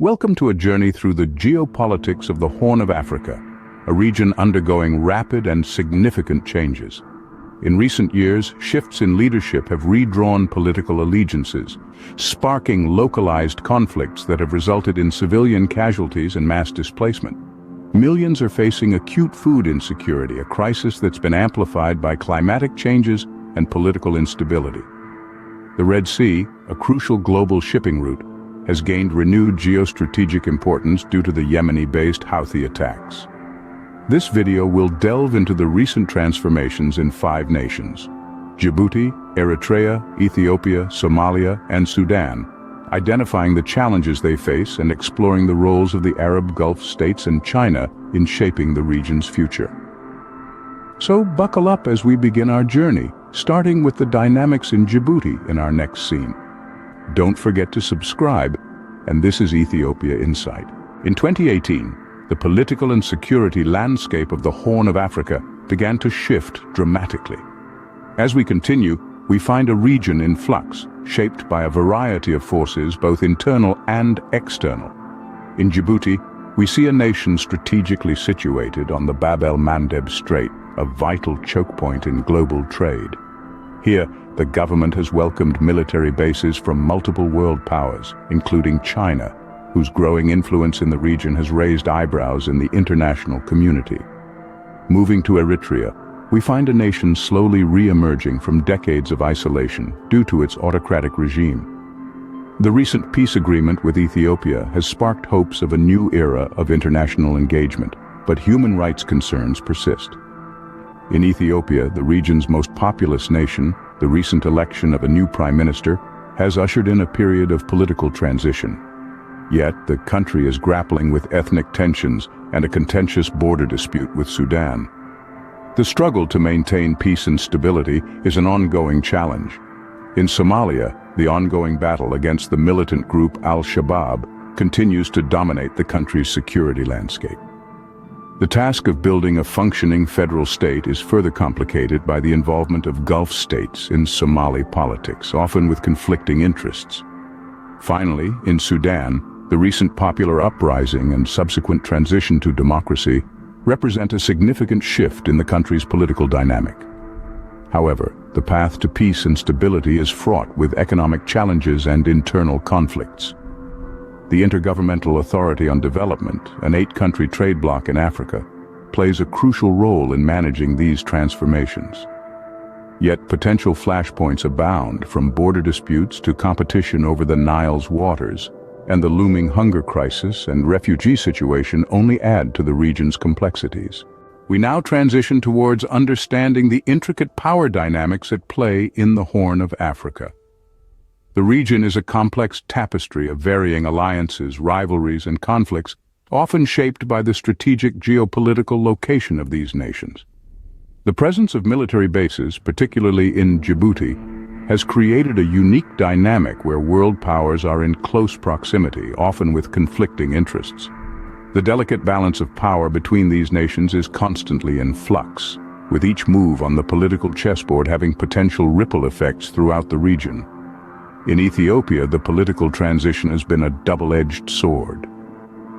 Welcome to a journey through the geopolitics of the Horn of Africa, a region undergoing rapid and significant changes. In recent years, shifts in leadership have redrawn political allegiances, sparking localized conflicts that have resulted in civilian casualties and mass displacement. Millions are facing acute food insecurity, a crisis that's been amplified by climatic changes and political instability. The Red Sea, a crucial global shipping route, has gained renewed geostrategic importance due to the Yemeni-based Houthi attacks. This video will delve into the recent transformations in 5 nations: Djibouti, Eritrea, Ethiopia, Somalia, and Sudan, identifying the challenges they face and exploring the roles of the Arab Gulf states and China in shaping the region's future. So buckle up as we begin our journey, starting with the dynamics in Djibouti in our next scene. Don't forget to subscribe, and this is Ethiopia Insight. In 2018, the political and security landscape of the Horn of Africa began to shift dramatically. As we continue, we find a region in flux, shaped by a variety of forces, both internal and external. In Djibouti, we see a nation strategically situated on the Bab el-Mandeb Strait, a vital choke point in global trade. Here, the government has welcomed military bases from multiple world powers, including China, whose growing influence in the region has raised eyebrows in the international community. Moving to Eritrea, we find a nation slowly re-emerging from decades of isolation due to its autocratic regime. The recent peace agreement with Ethiopia has sparked hopes of a new era of international engagement, but human rights concerns persist. In Ethiopia, the region's most populous nation, the recent election of a new prime minister has ushered in a period of political transition. Yet, the country is grappling with ethnic tensions and a contentious border dispute with Sudan. The struggle to maintain peace and stability is an ongoing challenge. In Somalia, the ongoing battle against the militant group Al-Shabaab continues to dominate the country's security landscape. The task of building a functioning federal state is further complicated by the involvement of Gulf states in Somali politics, often with conflicting interests. Finally, in Sudan, the recent popular uprising and subsequent transition to democracy represent a significant shift in the country's political dynamic. However, the path to peace and stability is fraught with economic challenges and internal conflicts. The Intergovernmental Authority on Development, an 8-country trade bloc in Africa, plays a crucial role in managing these transformations. Yet potential flashpoints abound, from border disputes to competition over the Nile's waters, and the looming hunger crisis and refugee situation only add to the region's complexities. We now transition towards understanding the intricate power dynamics at play in the Horn of Africa. The region is a complex tapestry of varying alliances, rivalries, and conflicts, often shaped by the strategic geopolitical location of these nations. The presence of military bases, particularly in Djibouti, has created a unique dynamic where world powers are in close proximity, often with conflicting interests. The delicate balance of power between these nations is constantly in flux, with each move on the political chessboard having potential ripple effects throughout the region. In Ethiopia, the political transition has been a double-edged sword.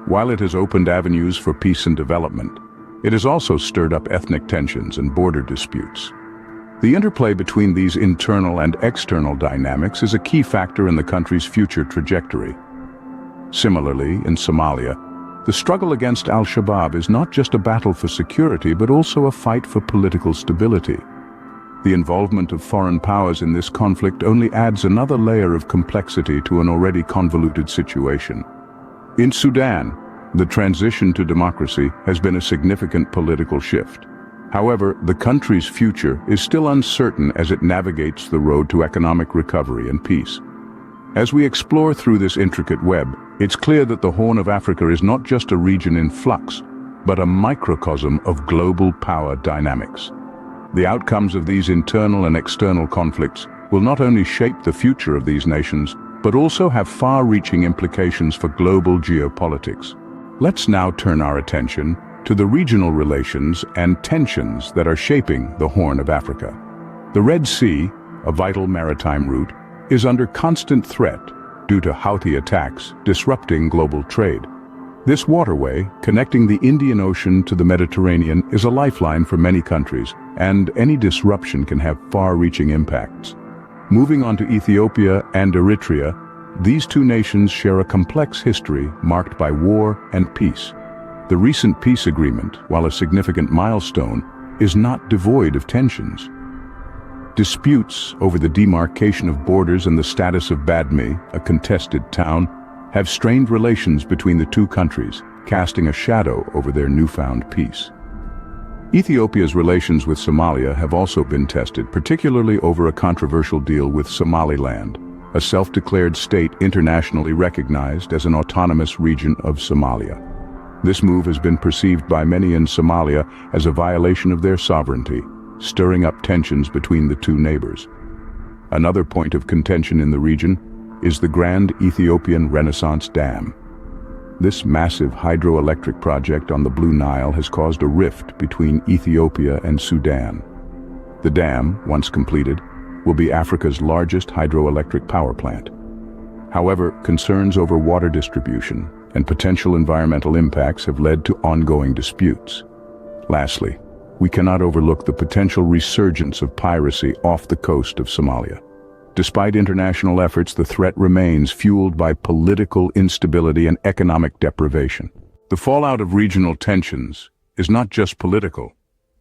While it has opened avenues for peace and development, it has also stirred up ethnic tensions and border disputes. The interplay between these internal and external dynamics is a key factor in the country's future trajectory. Similarly, in Somalia, the struggle against Al-Shabaab is not just a battle for security, but also a fight for political stability. The involvement of foreign powers in this conflict only adds another layer of complexity to an already convoluted situation. In Sudan, the transition to democracy has been a significant political shift. However, the country's future is still uncertain as it navigates the road to economic recovery and peace. As we explore through this intricate web, it's clear that the Horn of Africa is not just a region in flux, but a microcosm of global power dynamics. The outcomes of these internal and external conflicts will not only shape the future of these nations, but also have far-reaching implications for global geopolitics. Let's now turn our attention to the regional relations and tensions that are shaping the Horn of Africa. The Red Sea, a vital maritime route, is under constant threat, due to Houthi attacks disrupting global trade. This waterway, connecting the Indian Ocean to the Mediterranean, is a lifeline for many countries, and any disruption can have far-reaching impacts. Moving on to Ethiopia and Eritrea, these two nations share a complex history marked by war and peace. The recent peace agreement, while a significant milestone, is not devoid of tensions. Disputes over the demarcation of borders and the status of Badme, a contested town, have strained relations between the two countries, casting a shadow over their newfound peace. Ethiopia's relations with Somalia have also been tested, particularly over a controversial deal with Somaliland, a self-declared state internationally recognized as an autonomous region of Somalia. This move has been perceived by many in Somalia as a violation of their sovereignty, stirring up tensions between the two neighbors. Another point of contention in the region is the Grand Ethiopian Renaissance Dam. This massive hydroelectric project on the Blue Nile has caused a rift between Ethiopia and Sudan. The dam, once completed, will be Africa's largest hydroelectric power plant. However, concerns over water distribution and potential environmental impacts have led to ongoing disputes. Lastly, we cannot overlook the potential resurgence of piracy off the coast of Somalia. Despite international efforts, the threat remains, fueled by political instability and economic deprivation. The fallout of regional tensions is not just political,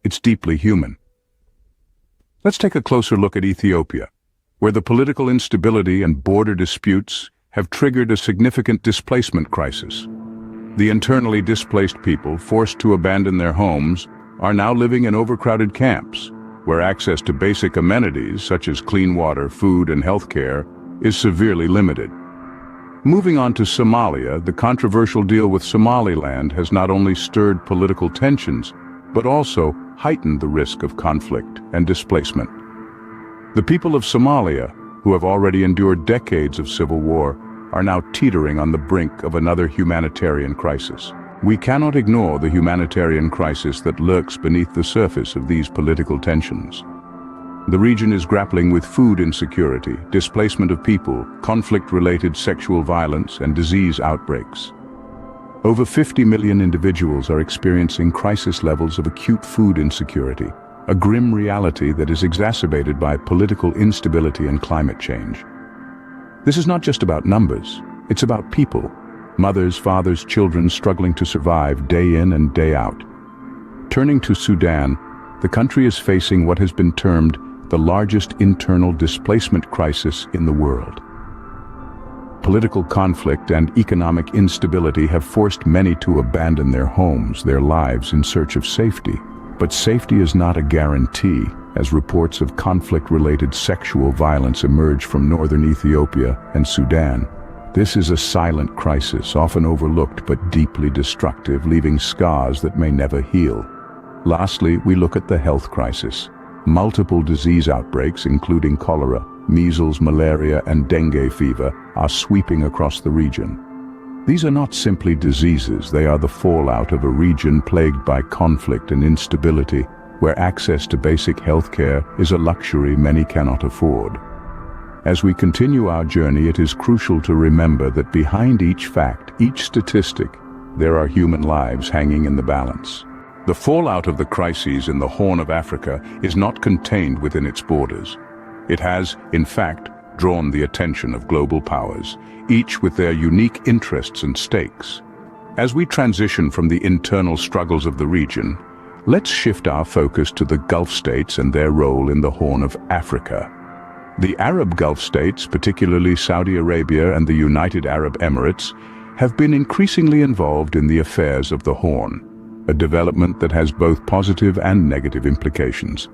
it's deeply human. Let's take a closer look at Ethiopia, where the political instability and border disputes have triggered a significant displacement crisis. The internally displaced people, forced to abandon their homes, are now living in overcrowded camps, where access to basic amenities such as clean water, food, and healthcare is severely limited. Moving on to Somalia, the controversial deal with Somaliland has not only stirred political tensions, but also heightened the risk of conflict and displacement. The people of Somalia, who have already endured decades of civil war, are now teetering on the brink of another humanitarian crisis. We cannot ignore the humanitarian crisis that lurks beneath the surface of these political tensions. The region is grappling with food insecurity, displacement of people, conflict-related sexual violence, and disease outbreaks. Over 50 million individuals are experiencing crisis levels of acute food insecurity, a grim reality that is exacerbated by political instability and climate change. This is not just about numbers, it's about people. Mothers, fathers, children struggling to survive day in and day out. Turning to Sudan, the country is facing what has been termed the largest internal displacement crisis in the world. Political conflict and economic instability have forced many to abandon their homes, their lives in search of safety. But safety is not a guarantee, as reports of conflict-related sexual violence emerge from northern Ethiopia and Sudan. This is a silent crisis, often overlooked but deeply destructive, leaving scars that may never heal. Lastly, we look at the health crisis. Multiple disease outbreaks, including cholera, measles, malaria, and dengue fever, are sweeping across the region. These are not simply diseases, they are the fallout of a region plagued by conflict and instability, where access to basic healthcare is a luxury many cannot afford. As we continue our journey, it is crucial to remember that behind each fact, each statistic, there are human lives hanging in the balance. The fallout of the crises in the Horn of Africa is not contained within its borders. It has, in fact, drawn the attention of global powers, each with their unique interests and stakes. As we transition from the internal struggles of the region, let's shift our focus to the Gulf states and their role in the Horn of Africa. The Arab Gulf states, particularly Saudi Arabia and the United Arab Emirates, have been increasingly involved in the affairs of the Horn, a development that has both positive and negative implications.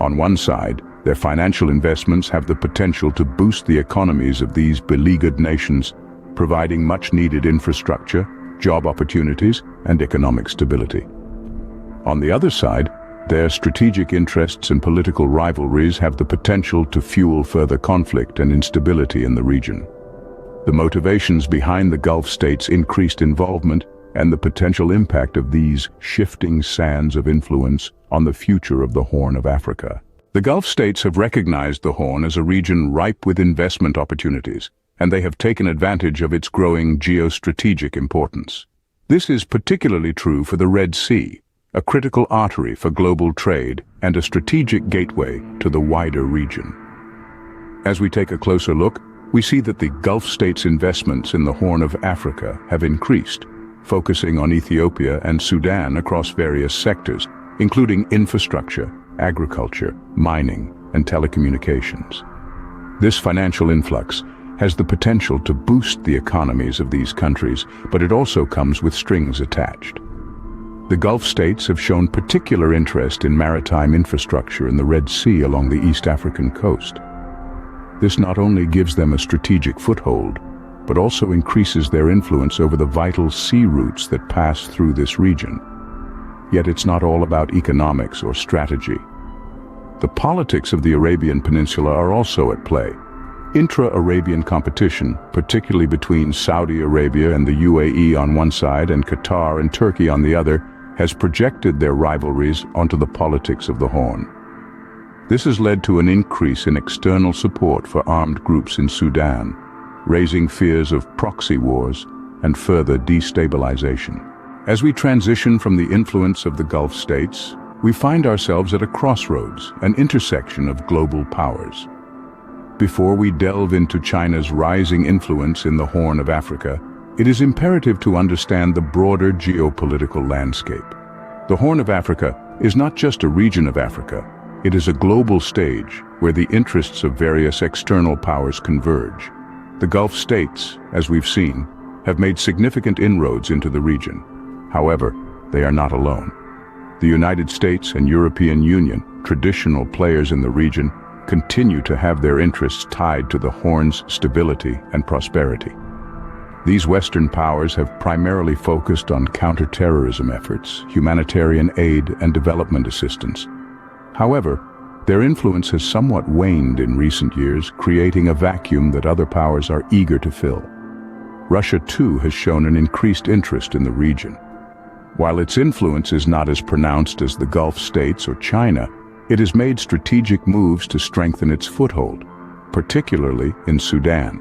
On one side, their financial investments have the potential to boost the economies of these beleaguered nations, providing much-needed infrastructure, job opportunities, and economic stability. On the other side, their strategic interests and political rivalries have the potential to fuel further conflict and instability in the region. The motivations behind the Gulf states' increased involvement and the potential impact of these shifting sands of influence on the future of the Horn of Africa. The Gulf states have recognized the Horn as a region ripe with investment opportunities, and they have taken advantage of its growing geostrategic importance. This is particularly true for the Red Sea, a critical artery for global trade and a strategic gateway to the wider region. As we take a closer look, we see that the Gulf states' investments in the Horn of Africa have increased, focusing on Ethiopia and Sudan across various sectors, including infrastructure, agriculture, mining, and telecommunications. This financial influx has the potential to boost the economies of these countries, but it also comes with strings attached. The Gulf states have shown particular interest in maritime infrastructure in the Red Sea along the East African coast. This not only gives them a strategic foothold, but also increases their influence over the vital sea routes that pass through this region. Yet it's not all about economics or strategy. The politics of the Arabian Peninsula are also at play. Intra-Arabian competition, particularly between Saudi Arabia and the UAE on one side and Qatar and Turkey on the other, has projected their rivalries onto the politics of the Horn. This has led to an increase in external support for armed groups in Sudan, raising fears of proxy wars and further destabilization. As we transition from the influence of the Gulf states, we find ourselves at a crossroads, an intersection of global powers. Before we delve into China's rising influence in the Horn of Africa, it is imperative to understand the broader geopolitical landscape. The Horn of Africa is not just a region of Africa, it is a global stage where the interests of various external powers converge. The Gulf states, as we've seen, have made significant inroads into the region. However, they are not alone. The United States and European Union, traditional players in the region, continue to have their interests tied to the Horn's stability and prosperity. These Western powers have primarily focused on counterterrorism efforts, humanitarian aid, and development assistance. However, their influence has somewhat waned in recent years, creating a vacuum that other powers are eager to fill. Russia, too, has shown an increased interest in the region. While its influence is not as pronounced as the Gulf states or China, it has made strategic moves to strengthen its foothold, particularly in Sudan.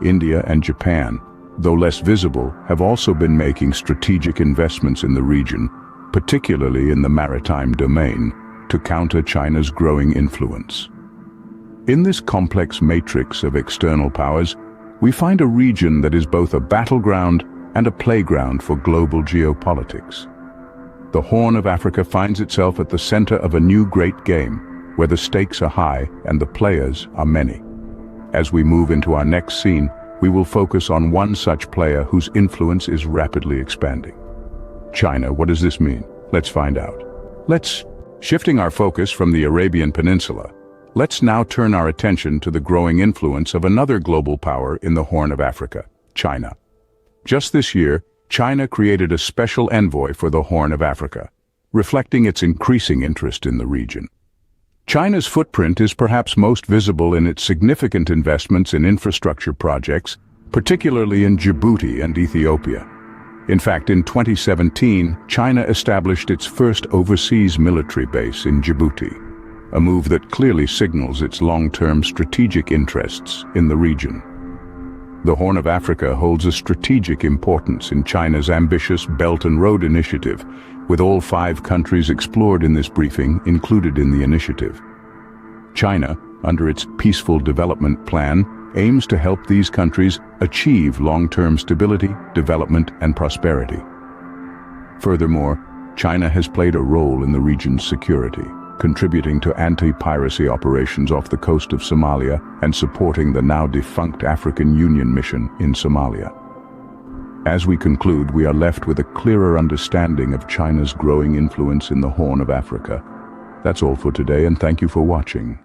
India and Japan, though less visible, have also been making strategic investments in the region, particularly in the maritime domain, to counter China's growing influence. In this complex matrix of external powers, we find a region that is both a battleground and a playground for global geopolitics. The Horn of Africa finds itself at the center of a new great game, where the stakes are high and the players are many. As we move into our next scene, we will focus on one such player whose influence is rapidly expanding. China, what does this mean? Let's find out. Shifting our focus from the Arabian Peninsula, let's now turn our attention to the growing influence of another global power in the Horn of Africa, China. Just this year, China created a special envoy for the Horn of Africa, reflecting its increasing interest in the region. China's footprint is perhaps most visible in its significant investments in infrastructure projects, particularly in Djibouti and Ethiopia. In fact, in 2017, China established its first overseas military base in Djibouti, a move that clearly signals its long-term strategic interests in the region. The Horn of Africa holds a strategic importance in China's ambitious Belt and Road Initiative, with all 5 countries explored in this briefing included in the initiative. China, under its Peaceful Development Plan, aims to help these countries achieve long-term stability, development, and prosperity. Furthermore, China has played a role in the region's security, contributing to anti-piracy operations off the coast of Somalia and supporting the now-defunct African Union mission in Somalia. As we conclude, we are left with a clearer understanding of China's growing influence in the Horn of Africa. That's all for today, and thank you for watching.